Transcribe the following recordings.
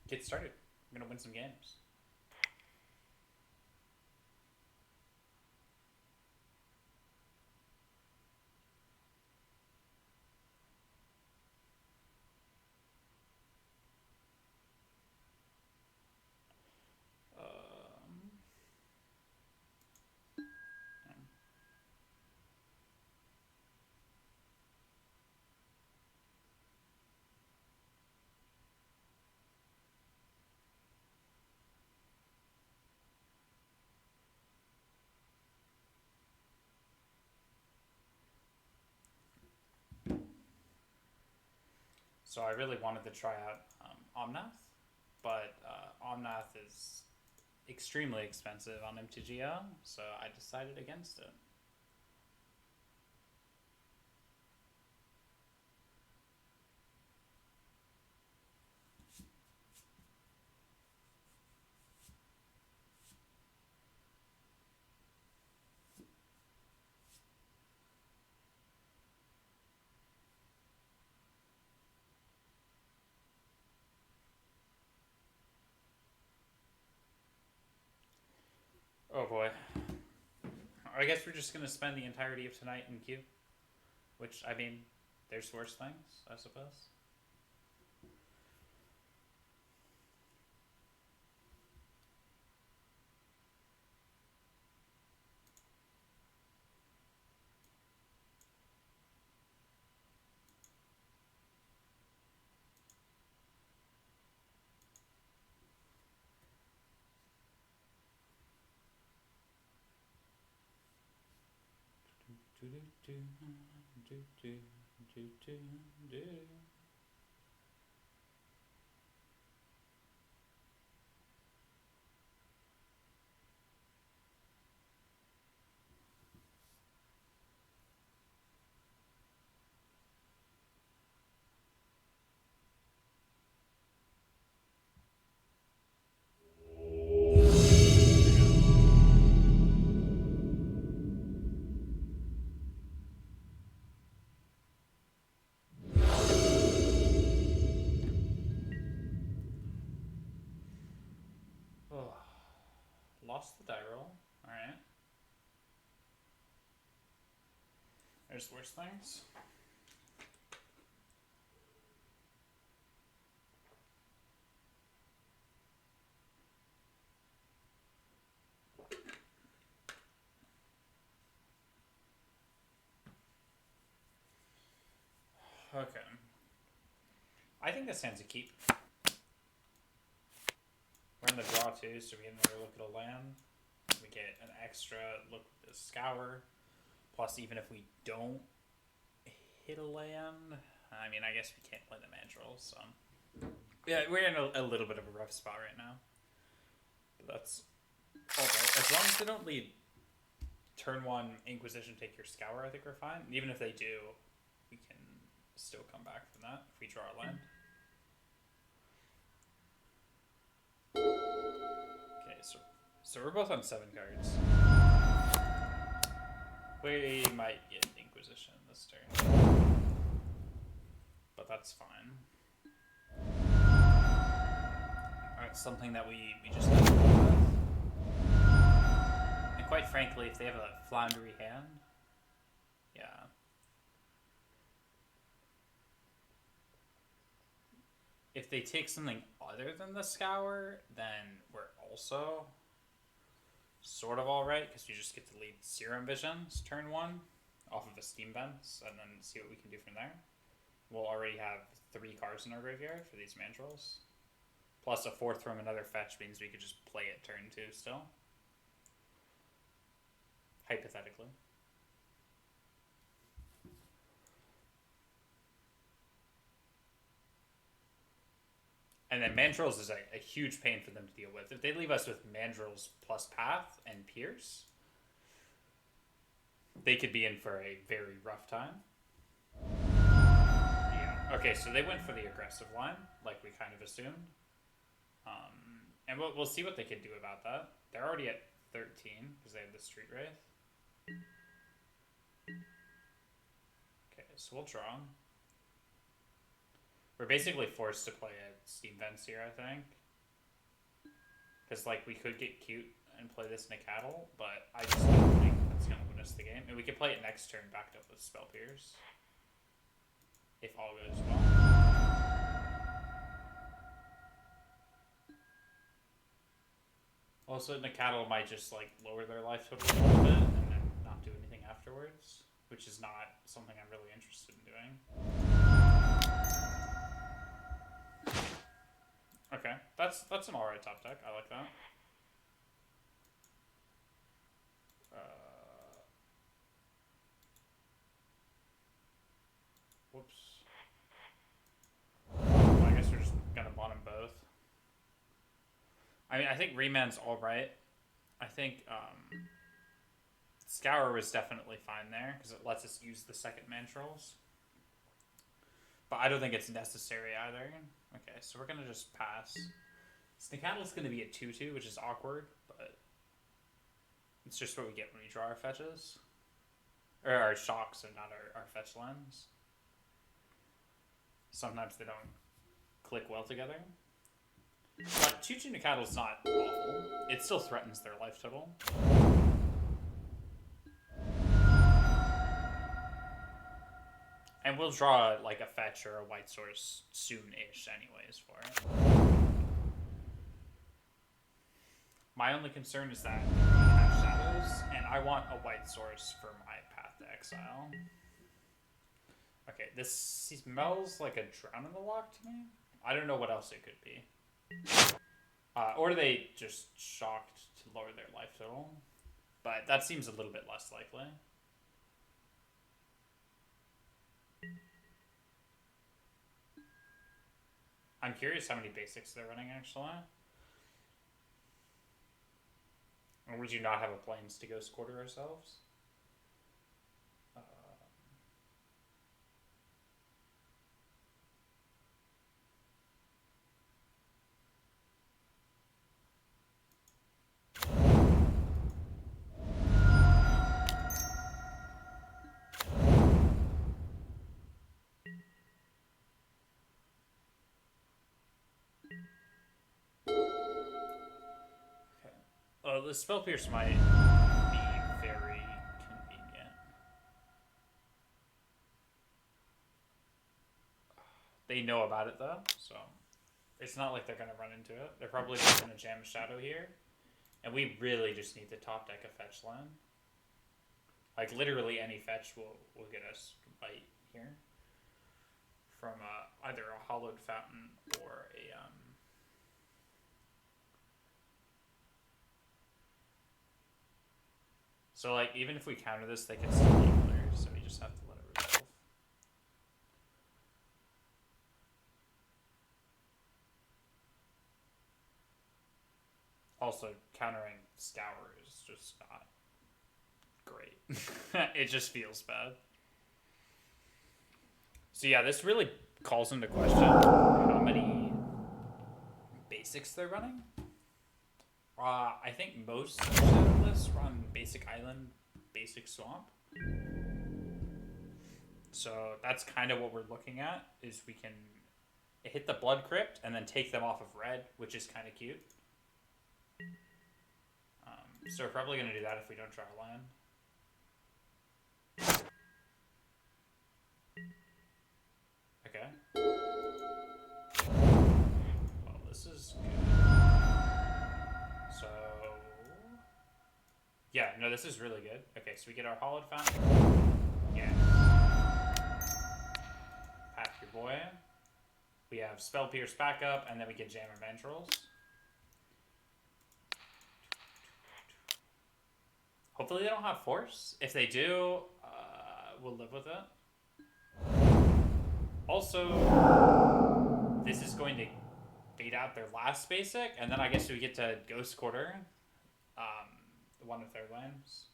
Get started. We're gonna win some games. Um, so I really wanted to try out Omnath, but Omnath is extremely expensive on MTGO, so I decided against it. Oh boy. I guess we're just gonna spend the entirety of tonight in queue. Which, I mean, there's worse things, I suppose. Oh, lost the die roll. Alright. There's worse things. Okay. I think this hand's a keep. We're in the draw too, so we get another look at a land. We get an extra look at the scour. Plus, even if we don't hit a land, I mean, I guess we can't play the mandrels, so. Yeah, we're in a little bit of a rough spot right now. But that's alright. As long as they don't lead turn one Inquisition, take your scour, I think we're fine. Even if they do, we can still come back from that if we draw a land. Okay, so we're both on 7 cards. We might get Inquisition this turn, but that's fine. Alright, something that we just have to deal with. And quite frankly, if they have a floundery hand, yeah. If they take something other than the scour, then we're also sort of alright, because we just get to lead Serum Visions turn 1 off of a Steam Vents, and then see what we can do from there. We'll already have 3 cards in our graveyard for these mandrels. Plus a 4th from another fetch means we could just play it turn 2 still. Hypothetically. And then mandrels is a huge pain for them to deal with. If they leave us with mandrels plus Path and Pierce, they could be in for a very rough time. Yeah. Okay, so they went for the aggressive line, like we kind of assumed. And we'll see what they can do about that. They're already at 13 because they have the Street Wraith. Okay, so we'll draw. We're basically forced to play at Steam Vents here, I think. Because, like, we could get cute and play this Nacatl, but I just don't think that's going to win us the game. And we could play it next turn backed up with Spell Pierce. If all goes well. Also, Nacatl might just, like, lower their life total a little bit and then not do anything afterwards, which is not something I'm really interested in doing. Okay, that's an alright top deck. I like that. Whoops. I guess we're just gonna bottom both. I mean, I think Reman's alright. I think Scour was definitely fine there because it lets us use the second Mantrals. But I don't think it's necessary either. Okay, so we're gonna just pass. Nacatl's gonna be a 2/2, which is awkward, but it's just what we get when we draw our fetches. Or our shocks and not our fetch lands. Sometimes they don't click well together. But 2/2 Nacatl is not awful. It still threatens their life total. And we'll draw like a fetch or a white source soon-ish anyways for it. My only concern is that we have shadows, and I want a white source for my Path to Exile. Okay, this smells like a Drown in the Lock to me. I don't know what else it could be. Or they just shocked to lower their life total. But that seems a little bit less likely. I'm curious how many basics they're running, actually. Or would you not have a Plains to Ghost Quarter ourselves? The Spell Pierce might be very convenient. They know about it though, so it's not like they're gonna run into it. They're probably just gonna jam a Shadow here, and we really just need to top deck a fetch land. Like literally any fetch will get us right here from either a Hollowed Fountain or a So, like, even if we counter this, they can still be clear, so we just have to let it resolve. Also, countering Scour is just not great. It just feels bad. So yeah, this really calls into question how many basics they're running. I think most Shadow lists run Basic Island, Basic Swamp. So that's kind of what we're looking at, is we can hit the Blood Crypt and then take them off of red, which is kind of cute. So we're probably going to do that if we don't draw a land. Okay. Well, this is good. So... yeah, no, this is really good. Okay, so we get our Hollowed Fountain. Yeah. Pack your boy. We have Spell Pierce backup, and then we can jam our Mantrals. Hopefully they don't have Force. If they do, we'll live with it. Also, this is going to bait out their last basic, and then I guess we get to Ghost Quarter one of their lands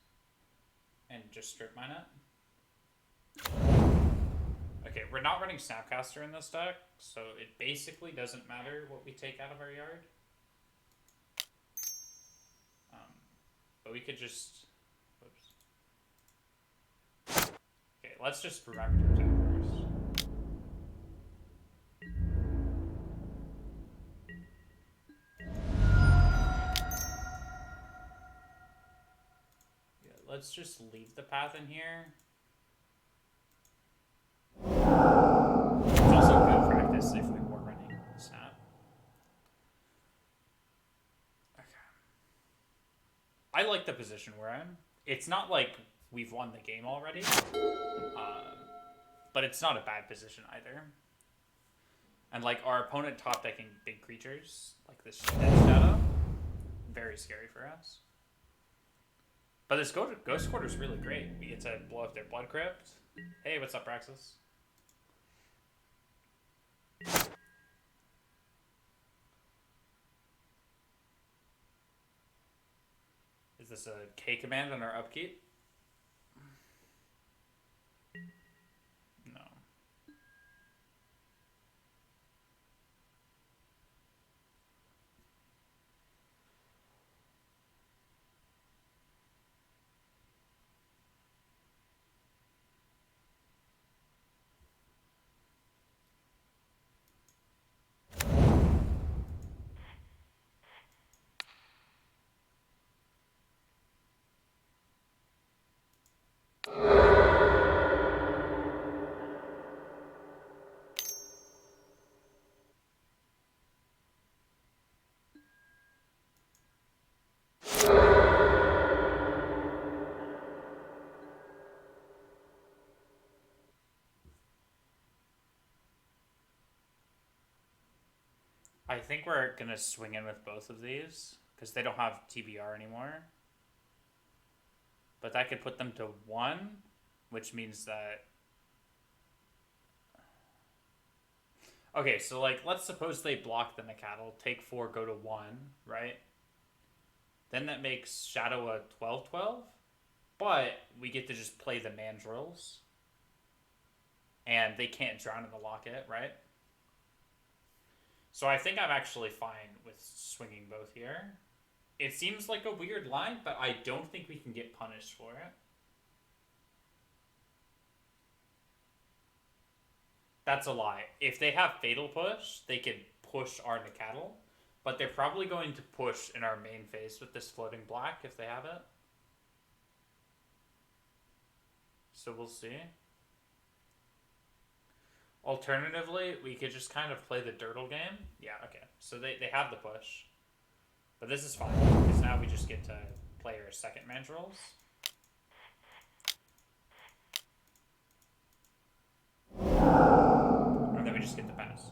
and just strip mine it. Okay, we're not running Snapcaster in this deck, so it basically doesn't matter what we take out of our yard. But we could just... whoops. Okay, let's just remember to attack first. let's just leave the path in here. It's also good practice if we were running Snap. Okay. I like the position we're in. It's not like we've won the game already, but it's not a bad position either. And like our opponent top decking big creatures, like this Death Shadow, very scary for us. But this Ghost Quarter is really great. We get to blow up their Blood Crypt. Hey, what's up, Praxis? Is this a K command on our upkeep? No. I think we're going to swing in with both of these because they don't have TBR anymore. But that could put them to 1, which means that... Okay, so like, let's suppose they block the Nacatl, take 4, go to 1, right? Then that makes Shadow a 12/12, but we get to just play the Mandrills. And they can't drown in the Locket, right? So I think I'm actually fine with swinging both here. It seems like a weird line, but I don't think we can get punished for it. That's a lie. If they have Fatal Push, they could push our Nacatl, but they're probably going to push in our main phase with this floating black if they have it. So we'll see. Alternatively, we could just kind of play the Dirtle game. Yeah, okay. So they have the push. But this is fine, because now we just get to play our second Mandrills. And then we just get the pass.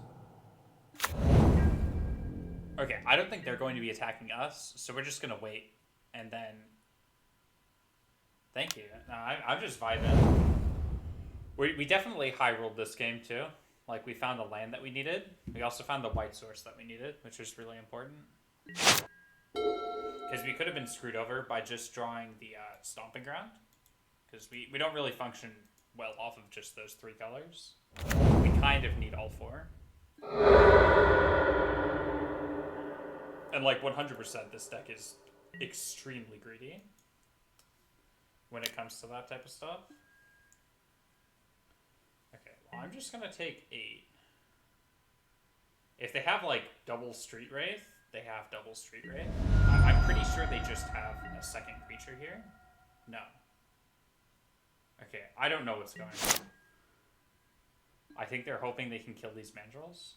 Okay, I don't think they're going to be attacking us, so we're just going to wait. And then... Thank you. No, I'm just vibing. We definitely high-rolled this game, too. Like, we found the land that we needed. We also found the white source that we needed, which was really important. Because we could have been screwed over by just drawing the Stomping Ground. Because we don't really function well off of just those 3 colors. We kind of need all 4. And like 100% this deck is extremely greedy when it comes to that type of stuff. Okay, well I'm just going to take 8. If they have like double Street Wraith, they have double Street Wraith. I'm pretty sure they just have a second creature here. No. Okay, I don't know what's going on. I think they're hoping they can kill these Mandrills.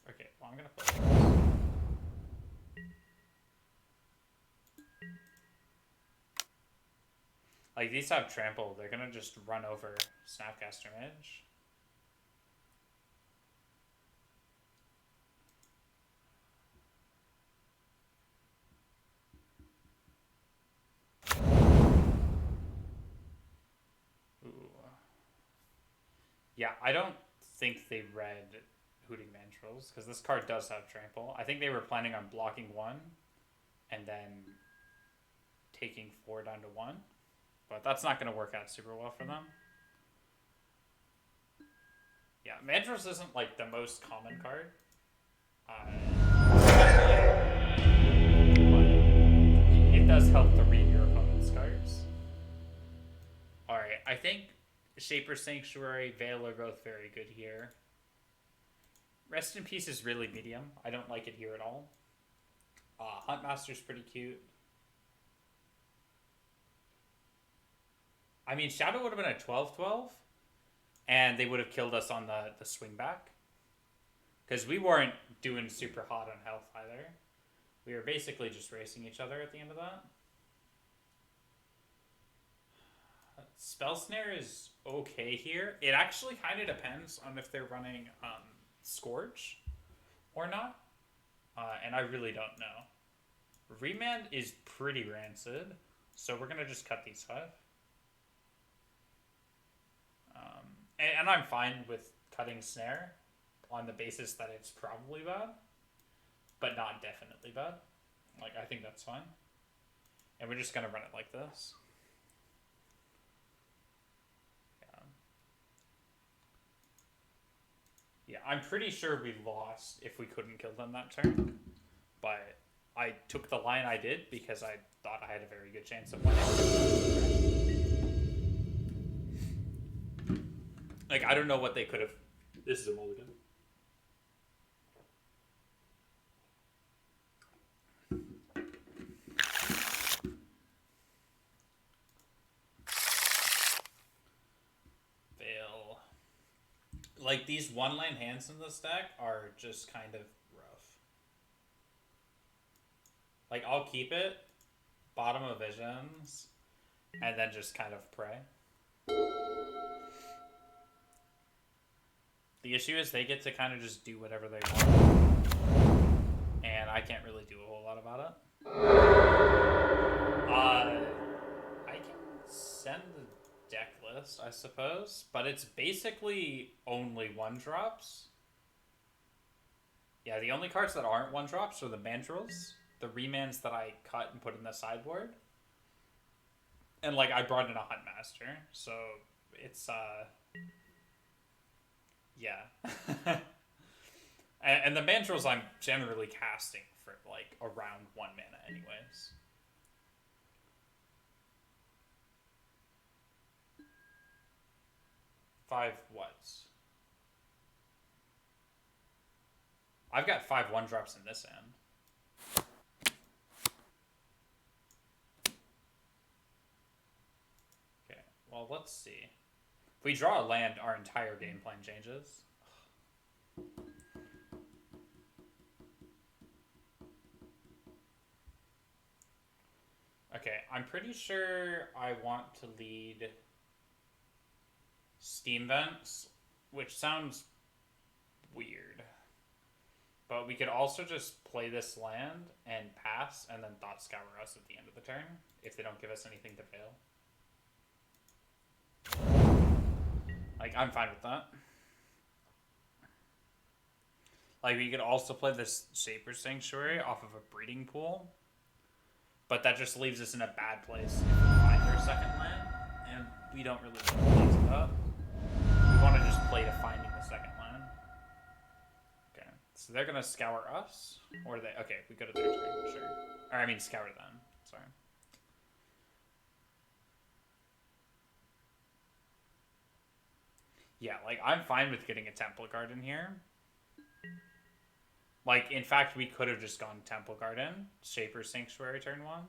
Okay, well I'm gonna play this. Like, these have trample, they're gonna just run over Snapcaster Mage. Ooh. Yeah, I don't think they read Hooting Mandrills, because this card does have trample. I think they were planning on blocking 1, and then taking 4 down to 1. But that's not going to work out super well for them. Yeah, Mandrills isn't like the most common card. But it does help to read your opponent's cards. Alright, I think Shaper Sanctuary, Veil are both very good here. Rest in Peace is really medium. I don't like it here at all. Huntmaster's pretty cute. I mean, Shadow would have been a 12-12, and they would have killed us on the swing back. Because we weren't doing super hot on health either. We were basically just racing each other at the end of that. Spell Snare is okay here. It actually kind of depends on if they're running Scourge or not. And I really don't know. Remand is pretty rancid, so we're going to just cut these 5. And I'm fine with cutting Snare on the basis that it's probably bad, but not definitely bad. Like, I think that's fine. And we're just going to run it like this. Yeah, I'm pretty sure we lost if we couldn't kill them that turn. But I took the line I did because I thought I had a very good chance of winning. Like, I don't know what they could have... This is a mulligan. Fail. Like, these one-line hands in this deck are just kind of rough. Like, I'll keep it, bottom of visions, and then just kind of pray. The issue is they get to kind of just do whatever they want. And I can't really do a whole lot about it. I can send the deck list, I suppose. But it's basically only 1-drops. Yeah, the only cards that aren't 1-drops are the Mandrills, the remands that I cut and put in the sideboard. And, like, I brought in a Huntmaster. So, it's, yeah. and the Mandrills I'm generally casting for, like, around 1 mana anyways. Five whats? I've got 5 1-drops in this end. Okay, well, let's see. If we draw a land, our entire game plan changes. Okay, I'm pretty sure I want to lead Steam Vents, which sounds weird. But we could also just play this land and pass, and then Thought Scour us at the end of the turn, if they don't give us anything to fail. Like, I'm fine with that. Like, we could also play this Shaper's Sanctuary off of a Breeding Pool, but that just leaves us in a bad place if we find their second land, and we don't really want to play to that. We want to just play to finding the second land. Okay, so they're going to scour us, or they... Okay, we go to their turn, sure. Or, I mean, scour them, sorry. Yeah, like, I'm fine with getting a Temple Garden here. Like, in fact, we could have just gone Temple Garden, Shaper's Sanctuary turn 1.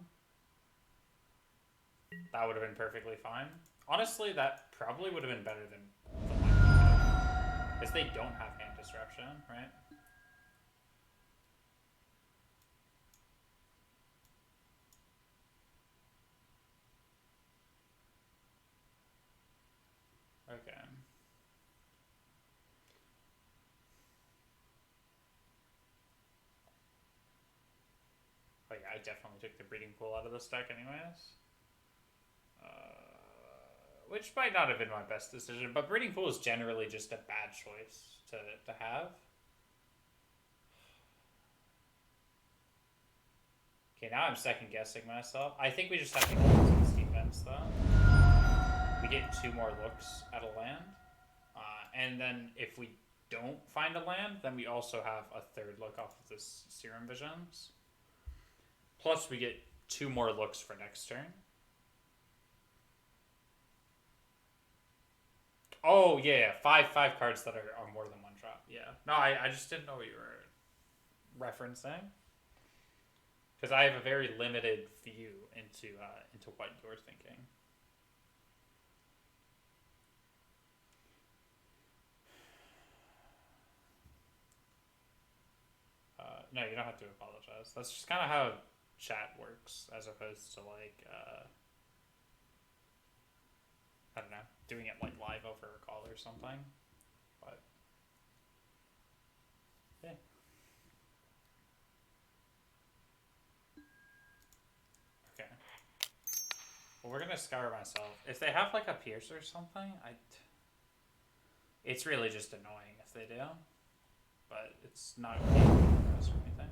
That would have been perfectly fine. Honestly, that probably would have been better than the line. Because they don't have hand disruption, right? Okay. Oh yeah, I definitely took the Breeding Pool out of this deck anyways. Which might not have been my best decision, but Breeding Pool is generally just a bad choice to have. Okay, now I'm second guessing myself. I think we just have to get some Steam Vents though. We get 2 more looks at a land. And then if we don't find a land, then we also have a 3rd look off of this Serum Visions. Plus we get 2 more looks for next turn. Oh, yeah, 5 cards that are more than 1-drop. Yeah. No, I just didn't know what you were referencing. Because I have a very limited view into what you're thinking. No, you don't have to apologize. That's just kind of how chat works, as opposed to like I don't know, doing it like live over a call or something. But yeah. Okay. Well, we're gonna scour myself. If they have like a pierce or something, it's really just annoying if they do. But it's not really for us or anything.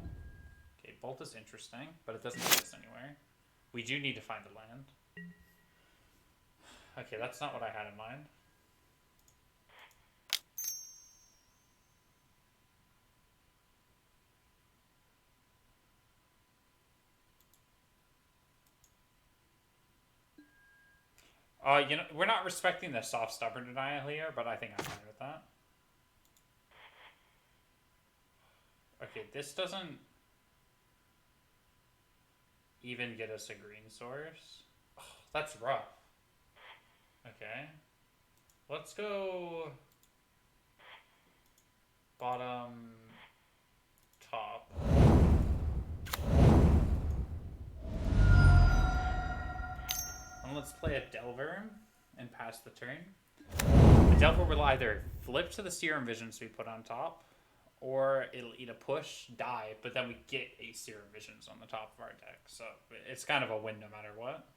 Okay, Bolt is interesting, but it doesn't exist anywhere. We do need to find a land. Okay, that's not what I had in mind. You know, we're not respecting the soft stubborn denial here, but I think I'm fine with that. Okay, this doesn't even get us a green source. Oh, that's rough. Okay. Let's go bottom, top. And let's play a Delver and pass the turn. The Delver will either flip to the Serum Visions we put on top, or it'll eat a push, die, but then we get 8 Serum Visions on the top of our deck. So it's kind of a win no matter what.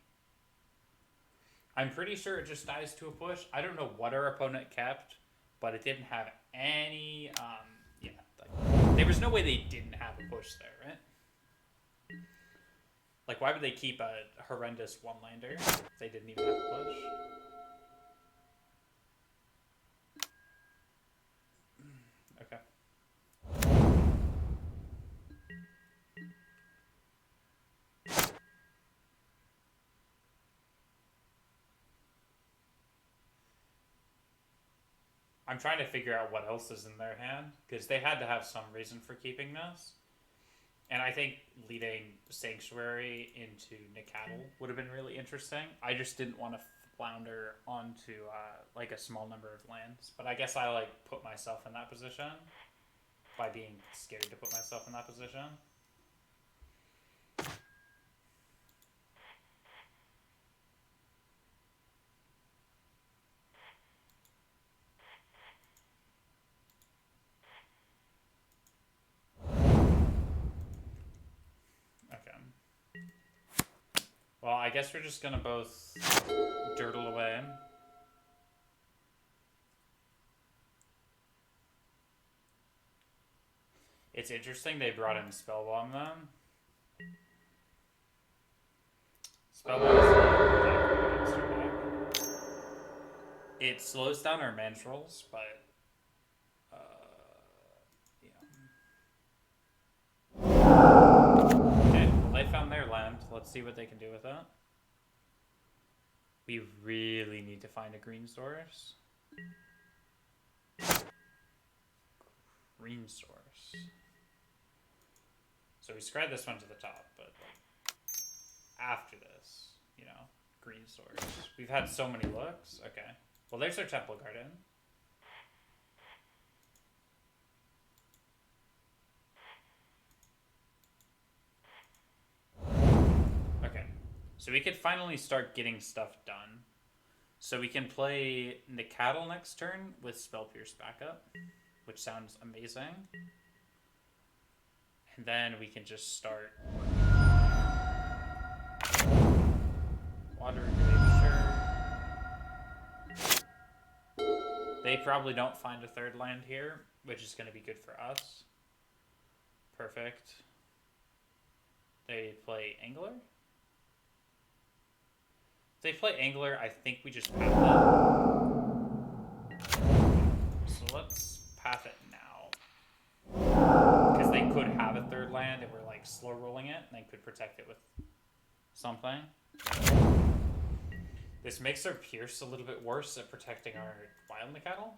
I'm pretty sure it just dies to a push. I don't know what our opponent kept, but it didn't have any, yeah. Like, there was no way they didn't have a push there, right? Like, why would they keep a horrendous one-lander if they didn't even have a push? Okay. I'm trying to figure out what else is in their hand, because they had to have some reason for keeping this. And I think leading Sanctuary into Nacatl would have been really interesting. I just didn't want to flounder onto like a small number of lands. But I guess I like put myself in that position by being scared to put myself in that position. Well, I guess we're just gonna both dirtle away. It's interesting they brought in Spellbomb then. Spellbomb's it slows down our mandrills, but okay, well, they found their land. Let's see what they can do with it. We really need to find a green source. Green source. So we spread this one to the top, but after this, you know, green source. We've had so many looks. Okay. Well, there's our Temple Garden. Okay. So we could finally start getting stuff done. So we can play Nacatl next turn with Spell Pierce backup, which sounds amazing. And then we can just start Water Grave, sure. They probably don't find a third land here, which is going to be good for us. Perfect. They play Angler? If they play Angler, I think we just path it. So let's path it now. Because they could have a third land if we're like slow rolling it, and they could protect it with something. This makes our Pierce a little bit worse at protecting our Wild Nacatl,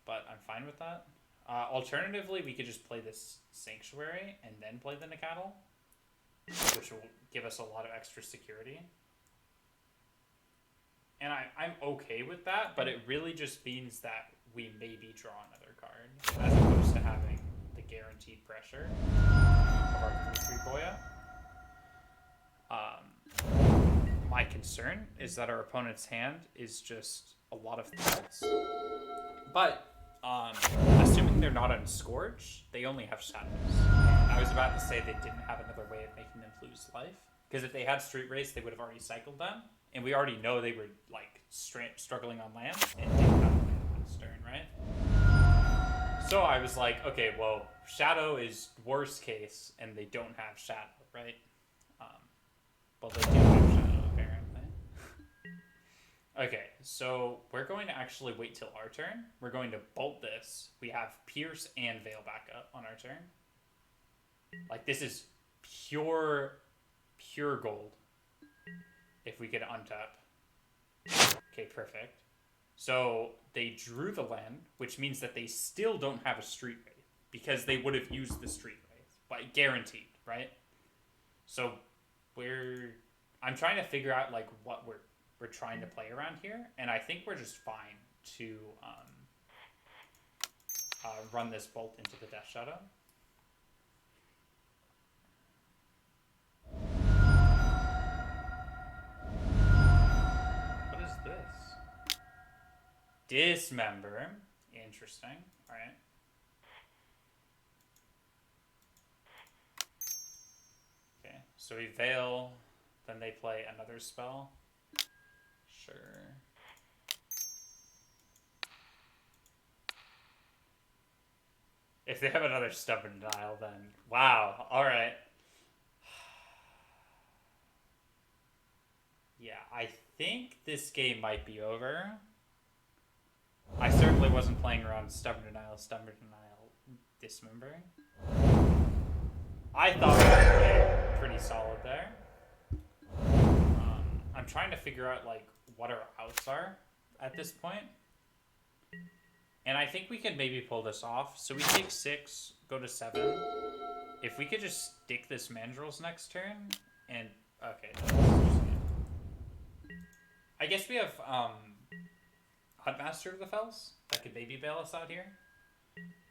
but I'm fine with that. Alternatively, we could just play this Sanctuary and then play the Nacatl, which will give us a lot of extra security. And I'm okay with that, but it really just means that we maybe draw another card, as opposed to having the guaranteed pressure of our 3/3 Boya. My concern is that our opponent's hand is just a lot of threats. But assuming they're not on Scourge, they only have Shadows. And I was about to say they didn't have another way of making them lose life. Because if they had Street Race, they would have already cycled them. And we already know they were like struggling on land and didn't have a land last turn, right? So I was like, okay, well, Shadow is worst case, and they don't have Shadow, right? But they do have Shadow, apparently. Okay, so we're going to actually wait till our turn. We're going to bolt this. We have Pierce and Veil backup on our turn. Like, this is pure gold. If we could untap. Okay, perfect. So they drew the land, which means that they still don't have a Street Wraith, because they would have used the Street Wraith, but guaranteed, right? So I'm trying to figure out like what we're trying to play around here, and I think we're just fine to run this bolt into the Death Shadow. What is this? Dismember. Interesting. Alright. Okay, so we Veil, then they play another spell. Sure. If they have another Stubborn Dial, then wow. Alright. Yeah, I think this game might be over. I certainly wasn't playing around Stubborn Denial, Dismembering. I thought that was pretty solid there. I'm trying to figure out like what our outs are at this point. And I think we can maybe pull this off. So we take 6, go to 7. If we could just stick this Mandrills next turn, and okay, I guess we have Huntmaster of the Fells that could maybe bail us out here,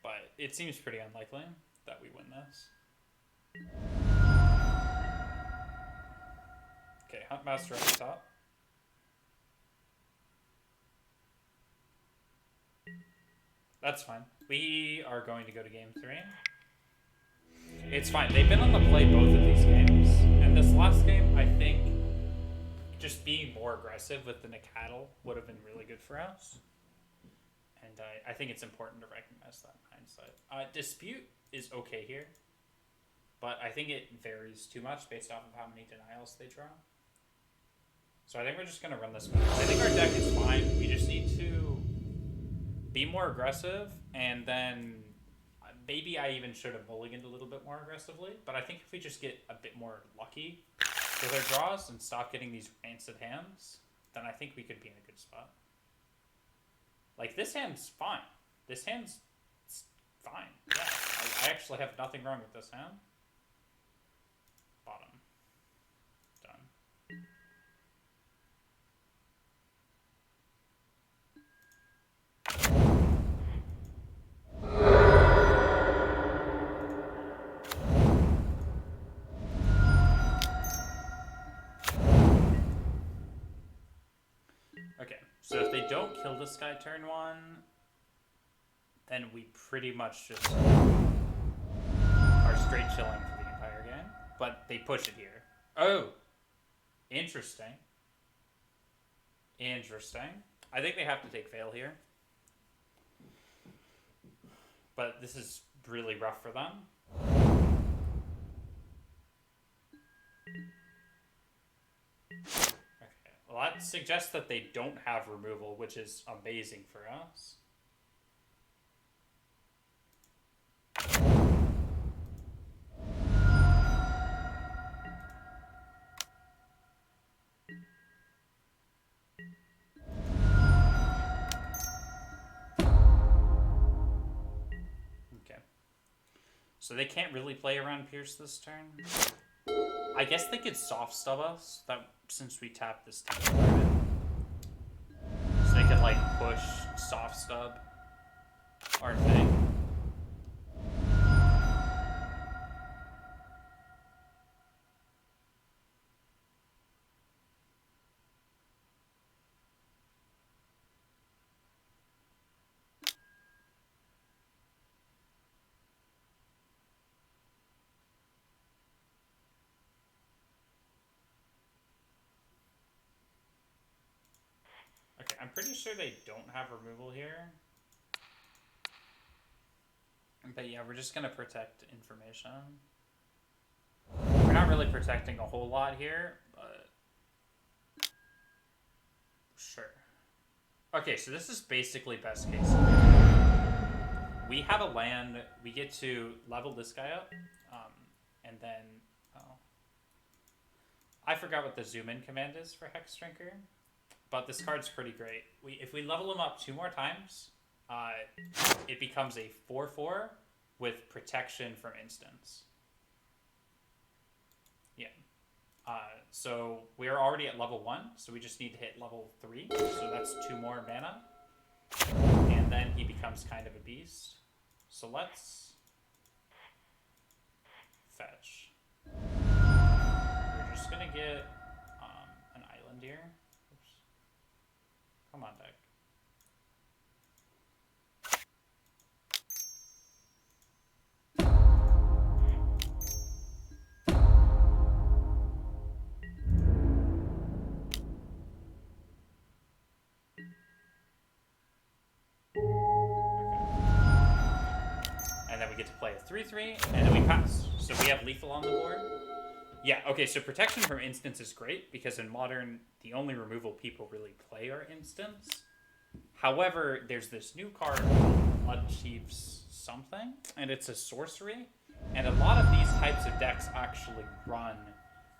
but it seems pretty unlikely that we win this. Okay, Huntmaster at the top. That's fine. We are going to go to game 3. It's fine. They've been on the play both of these games. And this last game, I think, just being more aggressive with the Nacatl would have been really good for us. And I think it's important to recognize that in hindsight. Dispute is okay here. But I think it varies too much based off of how many denials they draw. So I think we're just going to run this back. I think our deck is fine. We just need to be more aggressive, and then maybe I even should have mulliganed a little bit more aggressively, but I think if we just get a bit more lucky with our draws and stop getting these rancid hands, then I think we could be in a good spot. Like, this hand's fine. This hand's fine. Yeah, I actually have nothing wrong with this hand. Bottom. Done. Okay, so if they don't kill this guy turn 1, then we pretty much just are straight chilling for the entire game. But they push it here. Oh! Interesting. Interesting. I think they have to take Veil here. But this is really rough for them. Okay. Well, that suggests that they don't have removal, which is amazing for us. So they can't really play around Pierce this turn. I guess they could soft stub us since we tapped this turn. So they could like push soft stub our thing. Okay, I'm pretty sure they don't have removal here. But yeah, we're just gonna protect information. We're not really protecting a whole lot here, but sure. Okay, so this is basically best case. We have a land, we get to level this guy up, and then, I forgot what the zoom in command is for Hex Drinker, but this card's pretty great. If we level him up 2 more times, it becomes a 4/4 with protection from instants. Yeah. So we're already at level 1, so we just need to hit level 3, so that's 2 more mana. And then he becomes kind of a beast. So let's fetch. We're just gonna get an island here. Oops. Come on, deck. And then we get to play a 3/3, and then we pass. So we have lethal on the board. Yeah, okay, so protection from instants is great, because in Modern, the only removal people really play are instants. However, there's this new card called Blood Chief's something, and it's a sorcery. And a lot of these types of decks actually run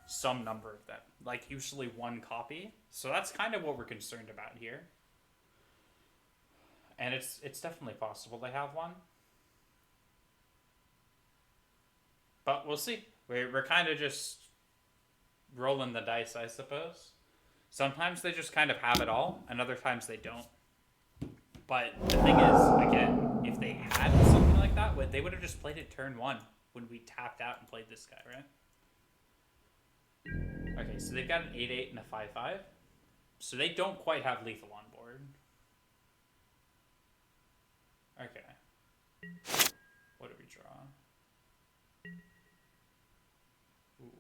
some number of them, like usually 1 copy. So that's kind of what we're concerned about here. And it's definitely possible they have one. But we'll see. We're kind of just rolling the dice, I suppose. Sometimes they just kind of have it all, and other times they don't. But the thing is, again, if they had something like that, they would have just played it turn 1 when we tapped out and played this guy, right? Okay, so they've got an 8/8 and a 5/5. So they don't quite have lethal on board. Okay. What do we draw? Ooh.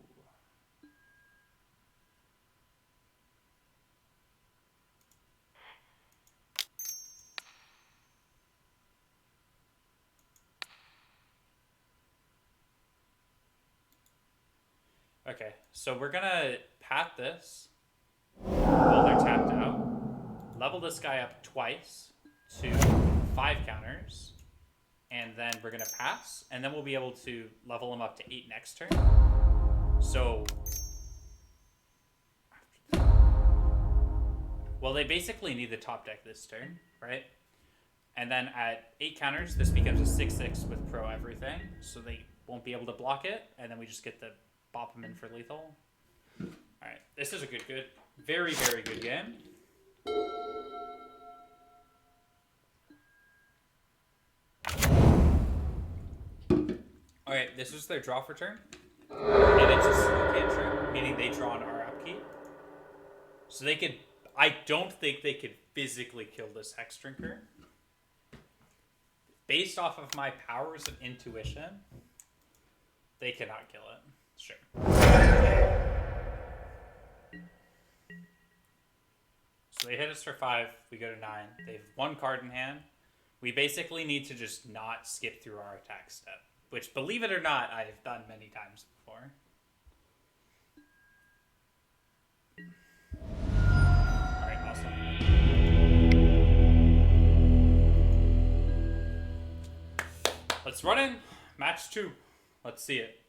Okay, so we're gonna pat this while they're tapped out, level this guy up twice to 5 counters, and then we're gonna pass, and then we'll be able to level him up to 8 next turn. So, well, they basically need the top deck this turn, right? And then at 8 counters, this becomes a 6/6 with pro everything, so they won't be able to block it, and then we just get the bop them in for lethal. Alright, this is a good, very, very good game. Alright, this is their draw for turn. And it's a slow cantrip, meaning they draw an R upkeep. So they could, I don't think they could physically kill this Hex Drinker. Based off of my powers of intuition, they cannot kill it. Sure. So they hit us for 5, we go to 9. They have 1 card in hand. We basically need to just not skip through our attack step, which, believe it or not, I have done many times before. Alright, awesome. Let's run in. Match 2. Let's see it.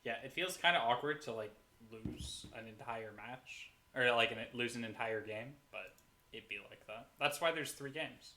Yeah, it feels kind of awkward to, like, lose an entire match. Or, like, lose an entire game. But it'd be like that. That's why there's 3 games.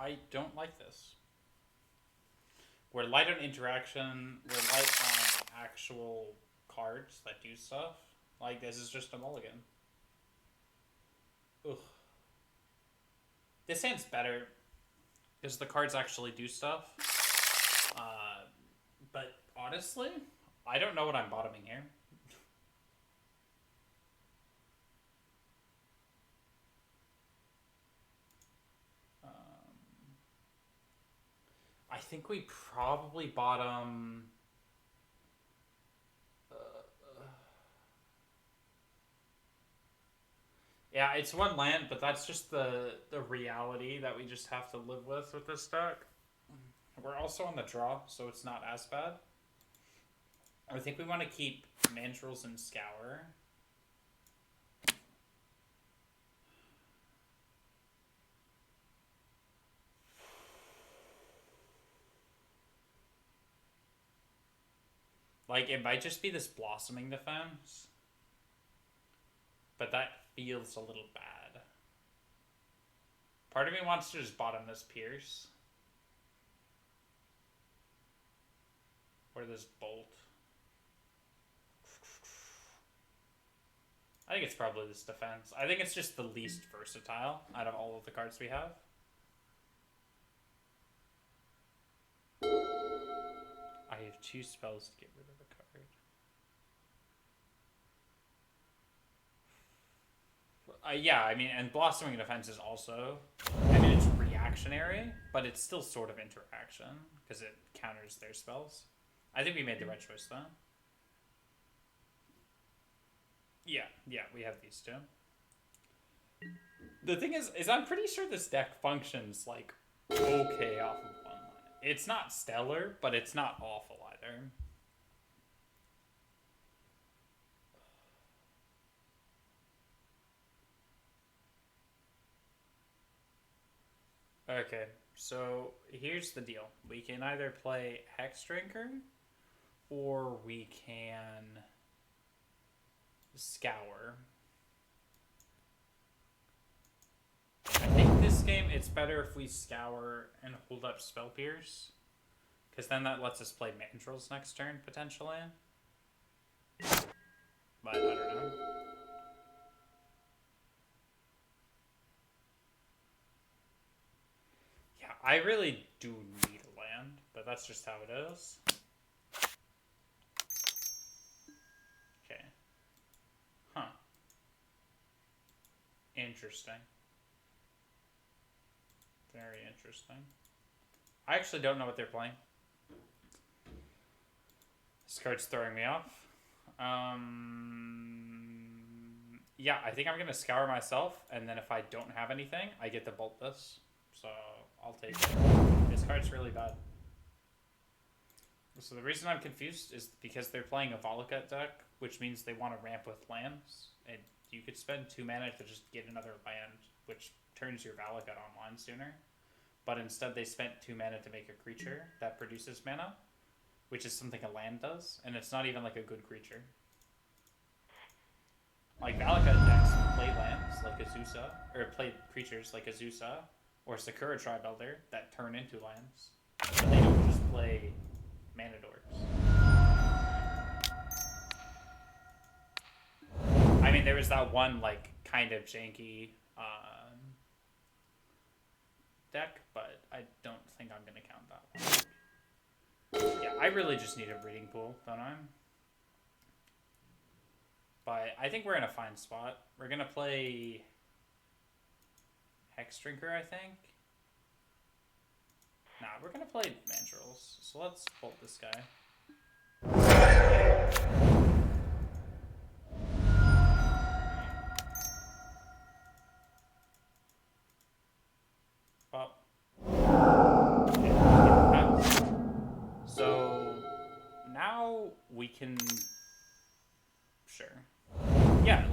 I don't like this. We're light on interaction. We're light on actual cards that do stuff. Like, this is just a mulligan. Ugh. This hand's better because the cards actually do stuff. But honestly, I don't know what I'm bottoming here. I think we probably bottom... yeah, it's 1 land, but that's just the reality that we just have to live with this deck. We're also on the draw, so it's not as bad. I think we want to keep Mandrills and Scour. Like, it might just be this Blossoming Defense. But that feels a little bad. Part of me wants to just bottom this Pierce. Or this Bolt. I think it's probably this Defense. I think it's just the least versatile out of all of the cards we have. I have 2 spells to get rid of a card. Yeah, I mean, and Blossoming Defense is also... I mean, it's reactionary, but it's still sort of interaction, because it counters their spells. I think we made the right choice, though. Yeah, we have these 2. The thing is I'm pretty sure this deck functions, like, okay off of 1 line. It's not stellar, but it's not awful either. Okay, so here's the deal. We can either play Hex Drinker, or we can Scour. I think this game, it's better if we Scour and hold up Spell Pierce, because then that lets us play Mandrills next turn, potentially. But I don't know. Yeah, I really do need a land, but that's just how it is. Okay. Huh. Interesting. Very interesting. I actually don't know what they're playing. This card's throwing me off. Yeah, I think I'm going to Scour myself, and then if I don't have anything, I get to bolt this. So I'll take it. This card's really bad. So the reason I'm confused is because they're playing a Volakut deck, which means they want to ramp with lands. And you could spend 2 mana to just get another land, which turns your Volakut online sooner. But instead they spent 2 mana to make a creature that produces mana, which is something a land does, and it's not even like a good creature. Like Volakut decks play lands like Azusa, or play creatures like Azusa, or Sakura Tribuilder that turn into lands. But they don't just play mana dorks. I mean, there was that one, like, kind of janky deck, but I don't think I'm going to count that one. Yeah, I really just need a breeding pool, don't I? But I think we're in a fine spot. We're going to play Hex Drinker, I think. Nah, we're going to play Mandrills. So let's bolt this guy.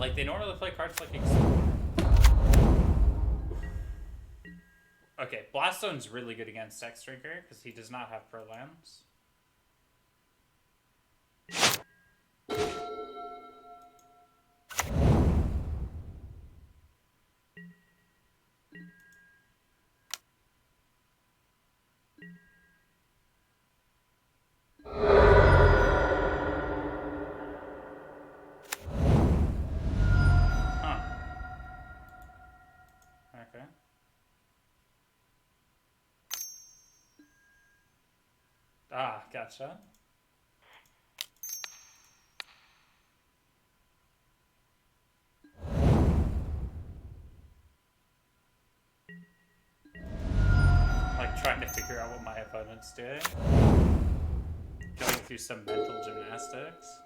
Like, they normally play cards like Explore. Okay, Blaststone's really good against Sex Drinker, because he does not have pro lands. Huh. Okay. Ah, gotcha. Like, trying to figure out what my opponent's doing. Going through some mental gymnastics.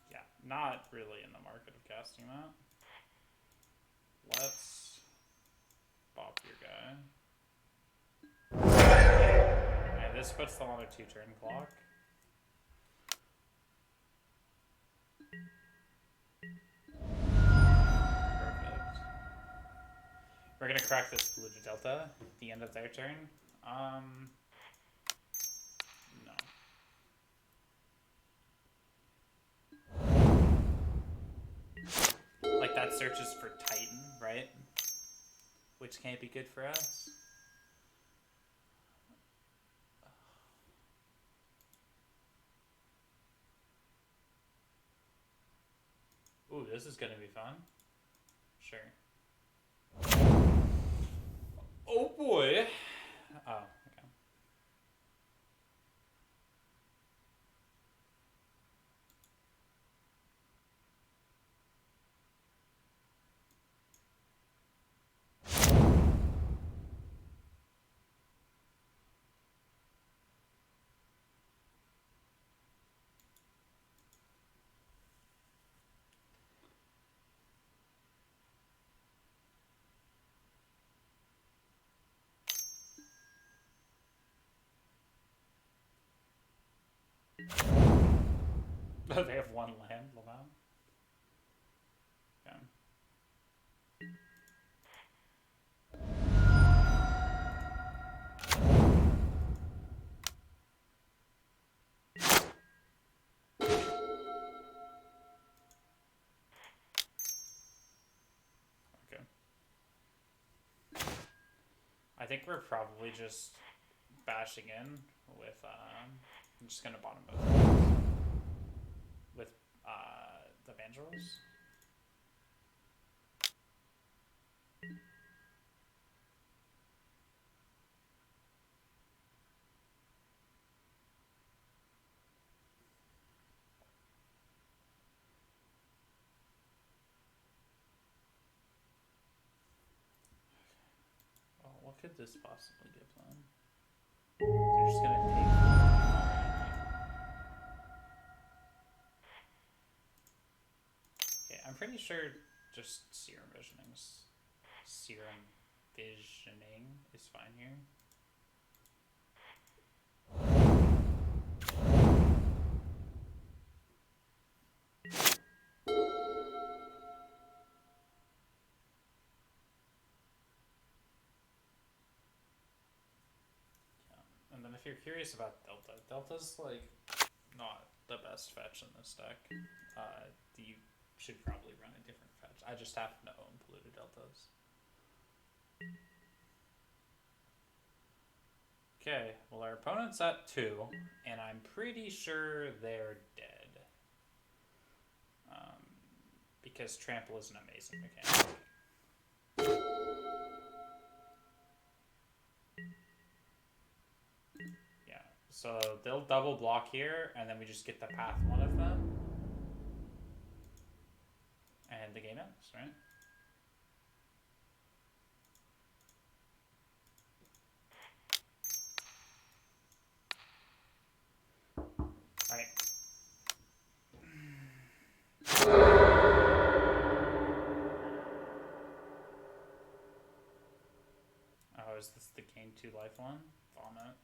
Yeah, not really in the market of casting that. Let's bop your guy. Okay, this puts them on a 2-turn clock. Perfect. We're gonna crack this Polluted Delta at the end of their turn. No. Like, that searches for Titan, right? Which can't be good for us. Ooh, this is gonna be fun. Sure. Oh boy. Oh, okay. Oh, they have one land, Lamau. Okay. Okay. I think we're probably just bashing in with, I'm just gonna bottom both with, the Vandals. Oh, what could this possibly give them? They're just gonna take. Okay, I'm pretty sure just Serum Visioning is fine here. Yeah. And then if you're curious about Delta's like not the best fetch in this deck. You should probably run a different fetch. I just happen to own Polluted Deltas. Okay, well our opponent's at 2, and I'm pretty sure they're dead. Because Trample is an amazing mechanic. So they'll double block here, and then we just get the path one of them. And the game ends, right? Alright. Oh, is this the gain 2 life one? Vomit.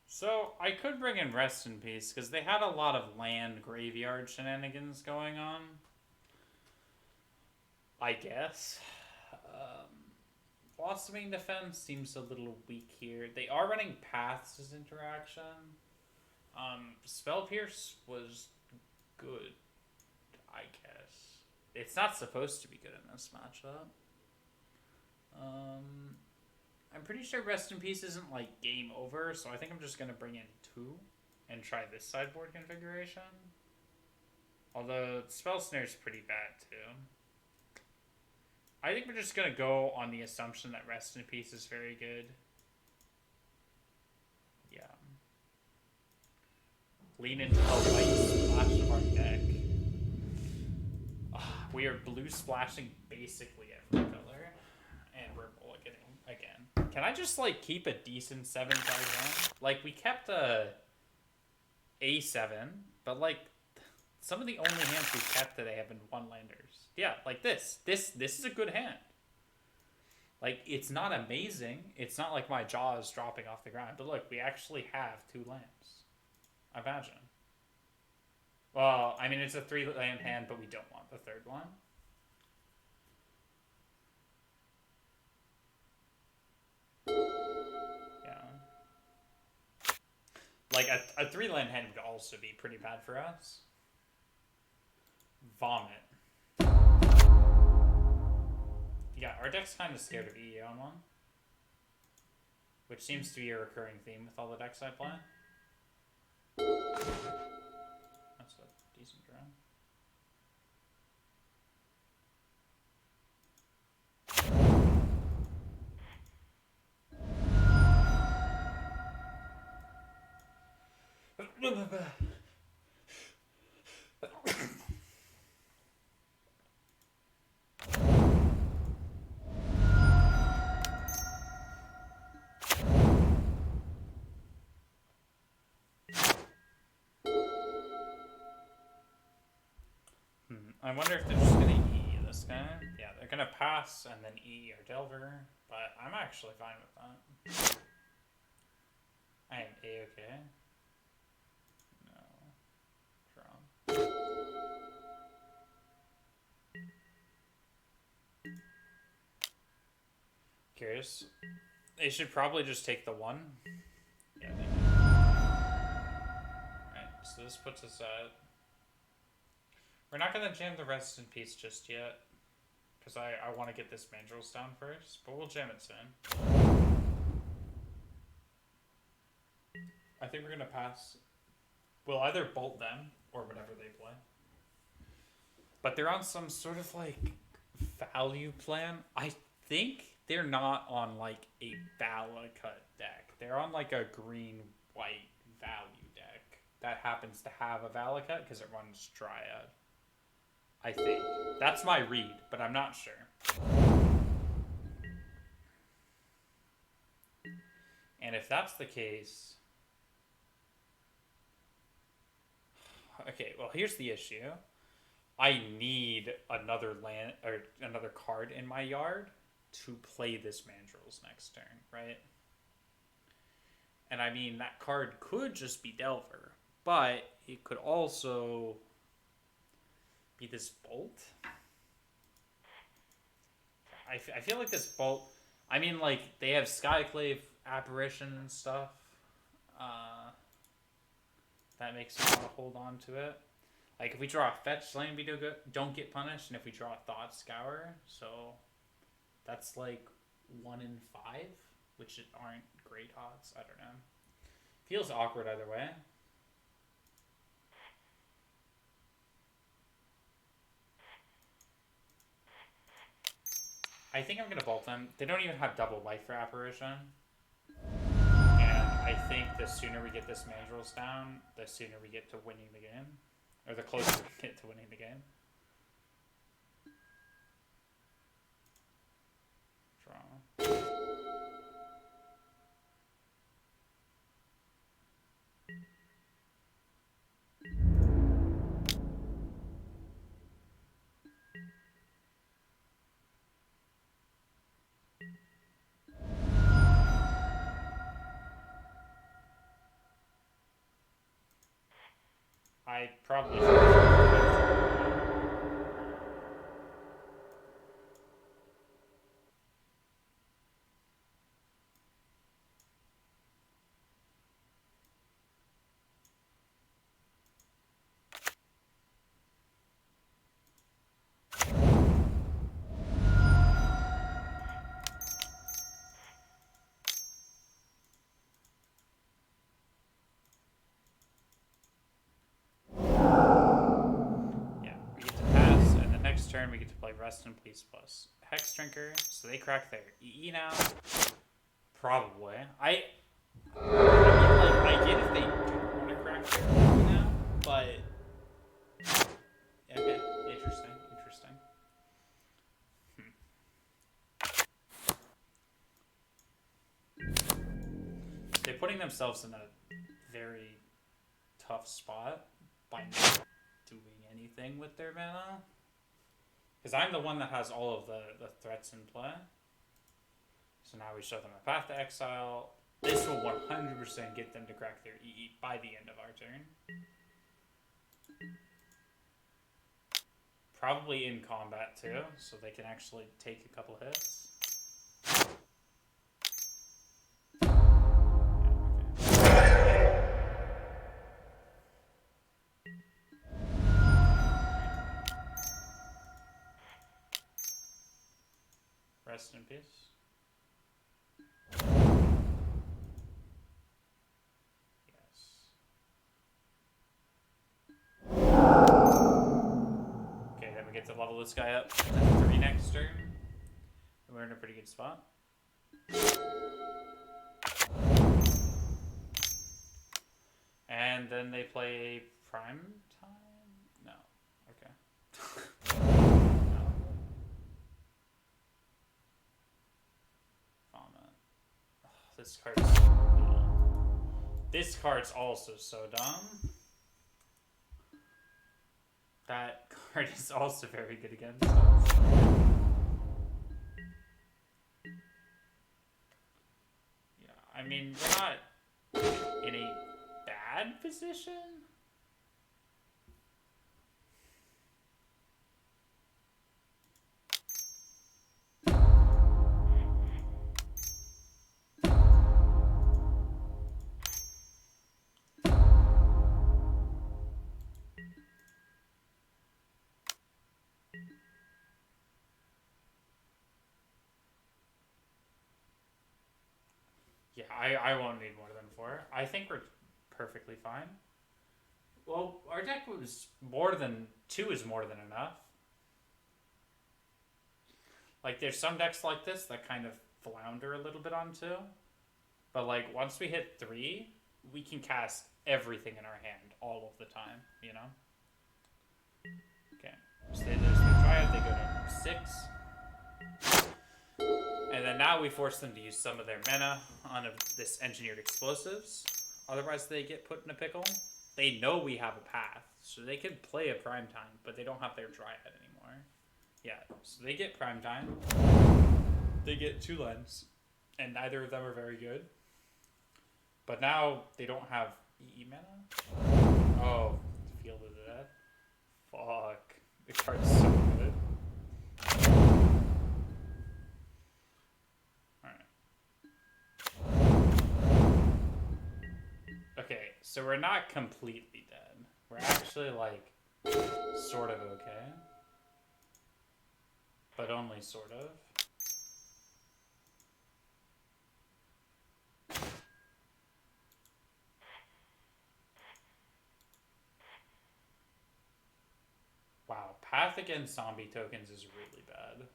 So, I could bring in Rest in Peace, because they had a lot of land graveyard shenanigans going on. I guess. Blossoming Defense seems a little weak here. They are running Paths as interaction. Spell Pierce was good, I guess. It's not supposed to be good in this matchup. I'm pretty sure Rest in Peace isn't like game over, so I think I'm just gonna bring in 2 and try this sideboard configuration. Although Spell Snare's pretty bad too. I think we're just gonna go on the assumption that Rest in Peace is very good. Yeah. Lean into the white splash of our deck. We are blue splashing basically every color, and we're mulliganing again. Can I just like keep a decent 7 card hand? Like we kept a A7, but like some of the only hands we kept today have been 1-landers. Yeah, like this. This is a good hand. Like, it's not amazing. It's not like my jaw is dropping off the ground. But look, we actually have 2 lands. Imagine. Well, I mean, it's a 3-land hand, but we don't want the 3rd one. Yeah. Like, a 3-land hand would also be pretty bad for us. Vomit. Yeah, our deck's kind of scared of EE on 1. Which seems to be a recurring theme with all the decks I play. That's a decent draw. I wonder if they're just gonna E this guy. Yeah, they're gonna pass and then E or Delver, but I'm actually fine with that. I am A-okay. No. Draw. Curious. They should probably just take the 1. Yeah, they do. Alright, so this puts us at... We're not going to jam the Rest in Peace just yet, because I want to get this Mandrills down first, but we'll jam it soon. I think we're going to pass. We'll either bolt them, or whatever they play. But they're on some sort of, like, value plan. I think they're not on, like, a Valacut deck. They're on, like, a green-white value deck that happens to have a Valacut, because it runs Dryad. I think. That's my read, but I'm not sure. And if that's the case... Okay, well, here's the issue. I need another land or another card in my yard to play this Mandrills next turn, right? And I mean, that card could just be Delver, but it could also... be this Bolt. I feel like this Bolt... I mean, like, they have Skyclave, Apparition, and stuff. That makes me want to hold on to it. Like, if we draw a Fetch, Lane, we don't get punished, and if we draw a Thought Scour, so... That's, like, 1 in 5, which aren't great odds. I don't know. Feels awkward either way. I think I'm gonna bolt them. They don't even have double life for apparition. And I think the sooner we get this mandrills down, the sooner we get to winning the game. Or the closer we get to winning the game. Draw. I probably should. Turn we get to play Rest in Peace plus Hex Drinker, so they crack their EE now. Probably. I get if they don't want to crack their EE now, but okay, interesting. They're putting themselves in a very tough spot by not doing anything with their mana. Because I'm the one that has all of the threats in play. So now we show them a path to exile. This will 100% get them to crack their EE by the end of our turn. Probably in combat too, so they can actually take a couple hits. Rest in peace. Yes. Okay, then we get to level this guy up to 3 next turn. And we're in a pretty good spot. And then they play prime time? No. Okay. This card's also so dumb. That card is also very good against us. Yeah, I mean, we're not in a bad position. Yeah, I won't need more than 4. I think we're perfectly fine. Well, our deck was more than 2 is more than enough. Like, there's some decks like this that kind of flounder a little bit on 2. But, like, once we hit 3, we can cast everything in our hand all of the time, you know? Okay. So there's the Dryad, they go to 6. And then now we force them to use some of their mana on this Engineered Explosives. Otherwise they get put in a pickle. They know we have a path, so they can play a Prime Time, but they don't have their Dryad anymore. Yeah, so they get Prime Time. They get 2 lands, and neither of them are very good. But now they don't have EE mana. Oh, Field of the Dead. Fuck. The card's so good. Okay, so we're not completely dead. We're actually, like, sort of okay. But only sort of. path against zombie tokens is really bad.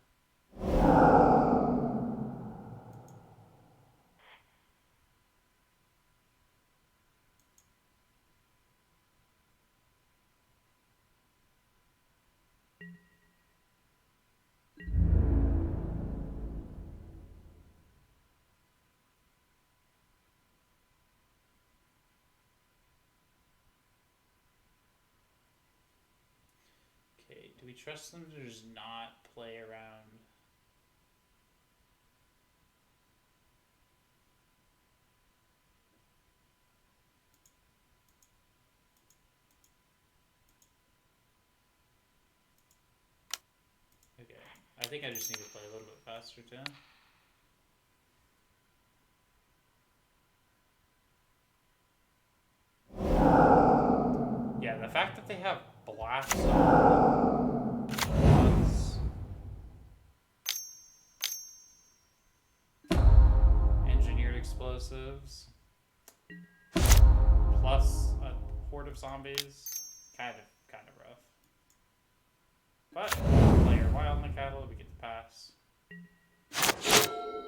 Okay, do we trust them to just not play around? Okay, I think I just need to play a little bit faster too. Yeah, the fact that they have blast plus engineered explosives plus a horde of zombies, kind of rough. But play our wild Nacatl, we get the pass.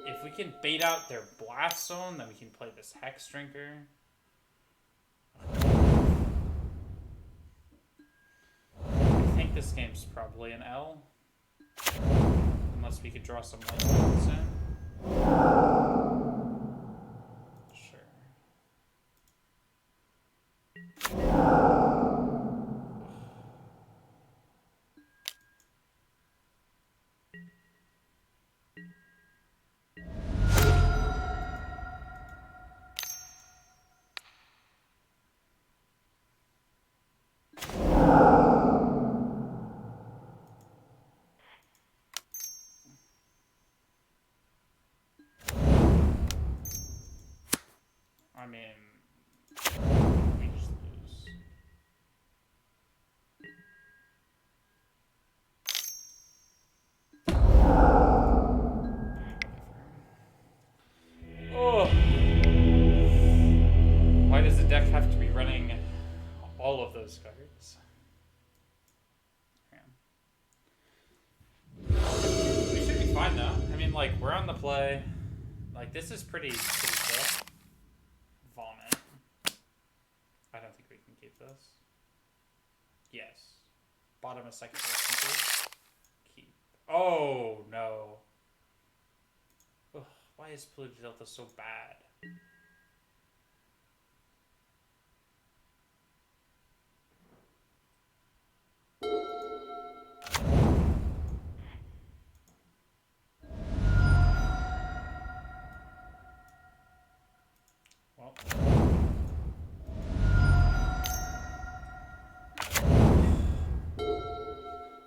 If we can bait out their blast zone, then we can play this Hex Drinker. I think this game's probably an L. Unless we could draw some light points in. Sure. I mean, we just lose. Oh! Why does the deck have to be running all of those cards? Yeah. We should be fine though. I mean, like, we're on the play. Like, this is pretty chill. Vomit. I don't think we can keep this. Yes. Bottom of second person, please. Keep. Oh, no. Ugh, why is Polluted Delta so bad? Well.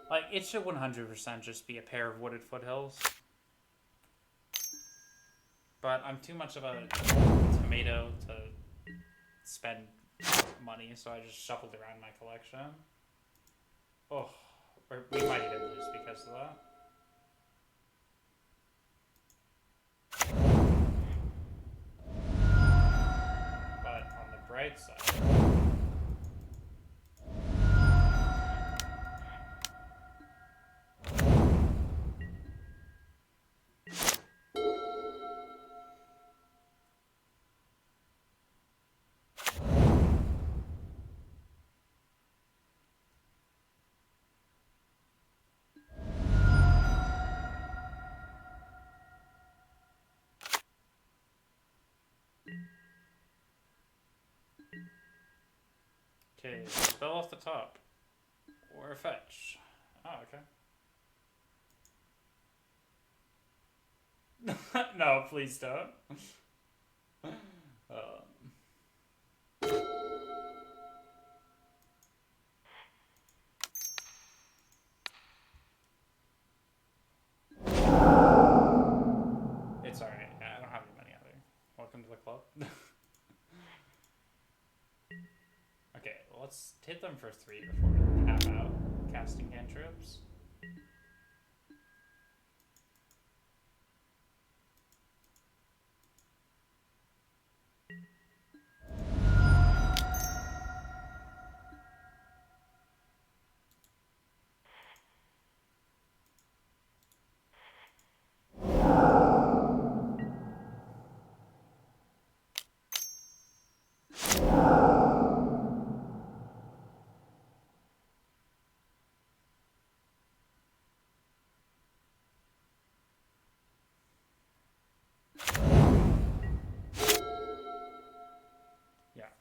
Like, it should 100% just be a pair of Wooded Foothills. But I'm too much of a tomato to spend money, so I just shuffled around my collection. Oh, we might even lose because of that. But on the bright side... Okay, spell off the top. Or a fetch. Oh, okay. No, please don't. It's alright. Yeah, I don't have any money either. Welcome to the club. Okay, well, let's hit them for 3 before we tap out casting cantrips.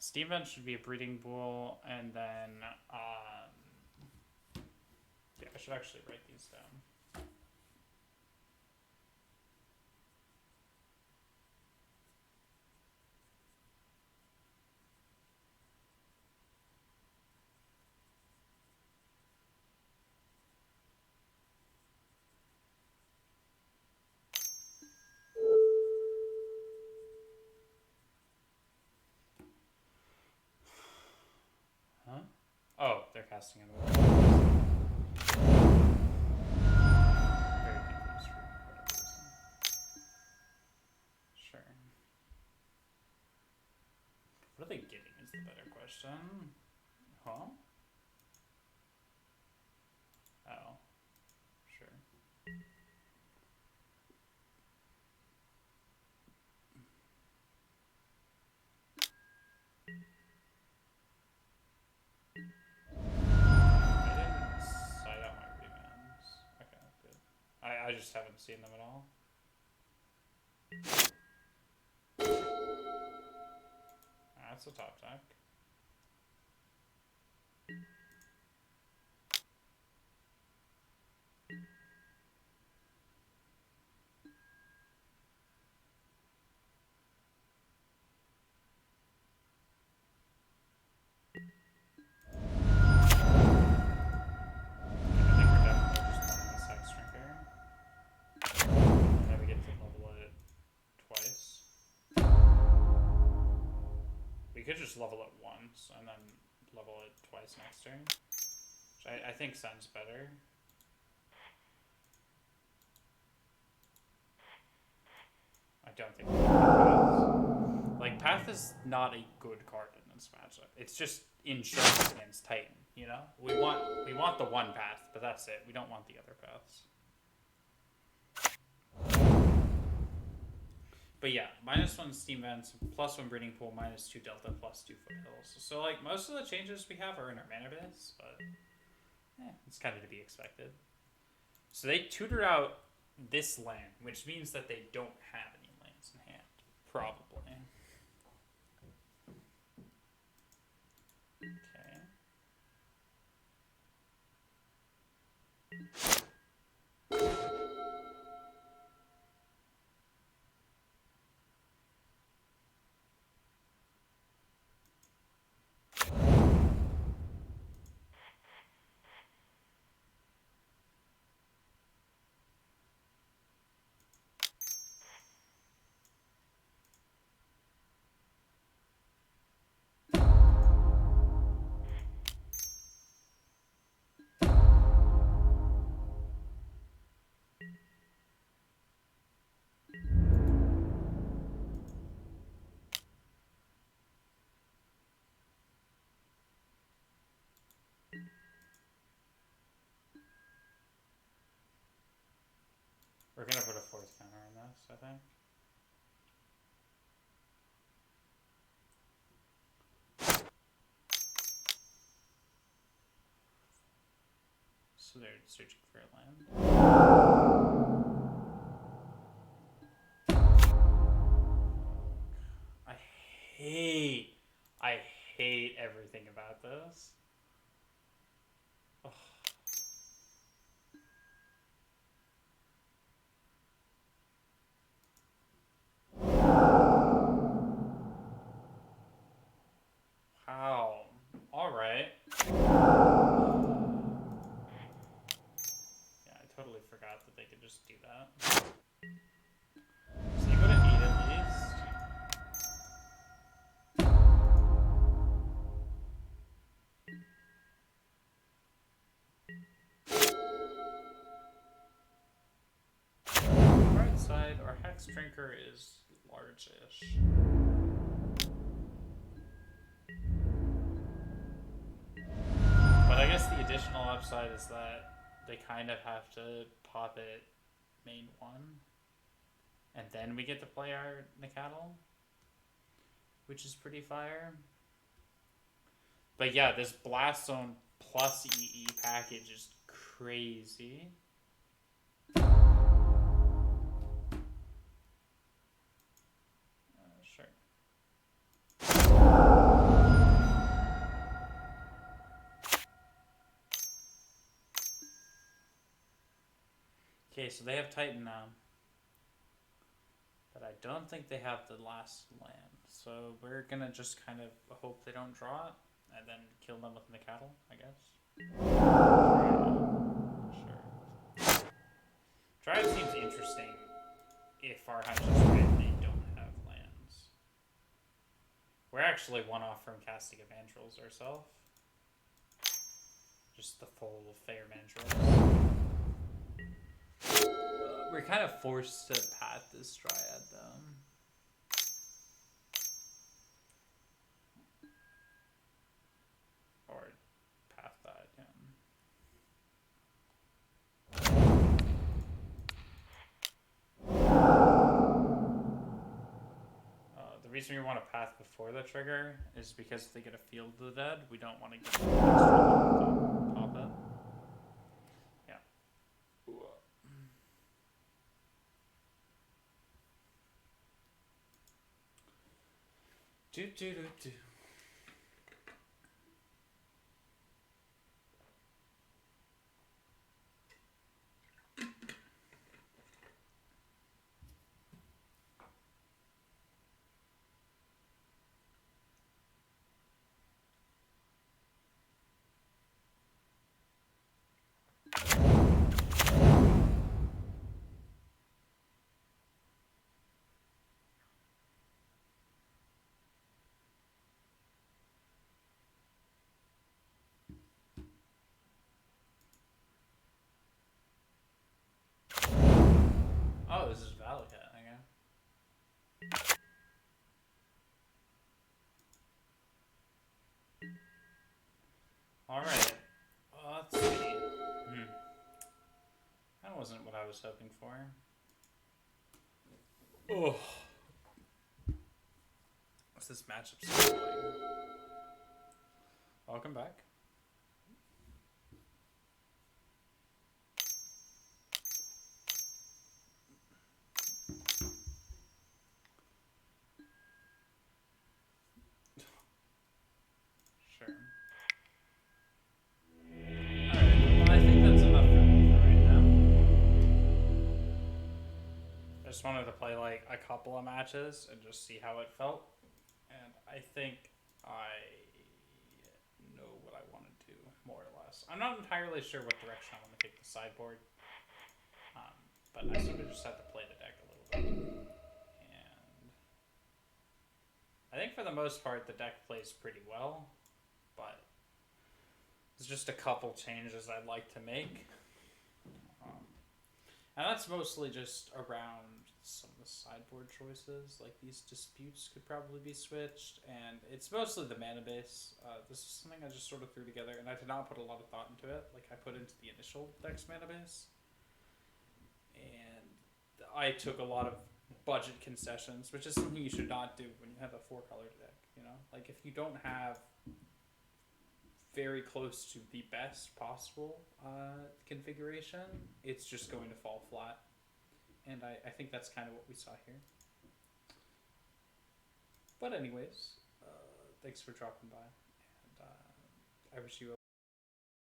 Steam Vent should be a breeding pool, and then yeah, I should actually write these down. Huh? Oh, they're casting it away. Very confused for whatever reason. Sure. What are they getting is the better question. Huh? Oh. Sure. I didn't cite out my remands. Okay, good. I just haven't seen them at all. That's a top deck. We could just level it once and then level it twice next turn. Which I think sounds better. I don't think we can Path. Like, Path is not a good card in this matchup. It's just insurance against Titan, you know? We want the one path, but that's it. We don't want the other paths. But yeah, -1 Steam Vents, +1 Breeding Pool, -2 Delta, +2 Foothills. So like most of the changes we have are in our mana base, but it's kind of to be expected. So they tutored out this land, which means that they don't have any lands in hand, probably. Okay. We're gonna put a 4th counter on this, I think. So they're searching for a land. I hate everything about this. Ugh. Wow. Alright. Yeah, I totally forgot that they could just do that. So you go to 8 at least. Right side, our Hex Drinker is large-ish. But I guess the additional upside is that they kind of have to pop it main 1. And then we get to play our Nacatl, which is pretty fire. But yeah, this Blast Zone plus EE package is crazy. Sure. Okay, so they have Titan now. But I don't think they have the last land. So we're gonna just kind of hope they don't draw it and then kill them with Nacatl, I guess. Sure. Drive seems interesting if our hunch is right, they don't have lands. We're actually one off from casting Evangels ourselves. Just the full fair Evangels. We're kind of forced to path this Dryad though. Or path that, yeah. The reason we want to path before the trigger is because if they get a Field of the Dead, we don't want to get an extra to pop it. Yeah. Do do do do. Oh, this is Valley Cat, okay. Alright. Let's see. That wasn't what I was hoping for. Oh. What's this matchup so annoying? Welcome back. Sure. Alright, well, I think that's enough for me for right now. I just wanted to play like a couple of matches and just see how it felt. And I think I know what I want to do, more or less. I'm not entirely sure what direction I want to take the sideboard. But I sort of just have to play the deck a little bit. And I think for the most part the deck plays pretty well, but there's just a couple changes I'd like to make. And that's mostly just around some of the sideboard choices. Like these disputes could probably be switched, and it's mostly the mana base. This is something I just sort of threw together, and I did not put a lot of thought into it. Like I put into the initial deck's mana base, and I took a lot of budget concessions, which is something you should not do when you have a 4-color deck. You know, like if you don't have very close to the best possible configuration, it's just going to fall flat. And I think that's kind of what we saw here. But anyways, thanks for dropping by, and I wish you a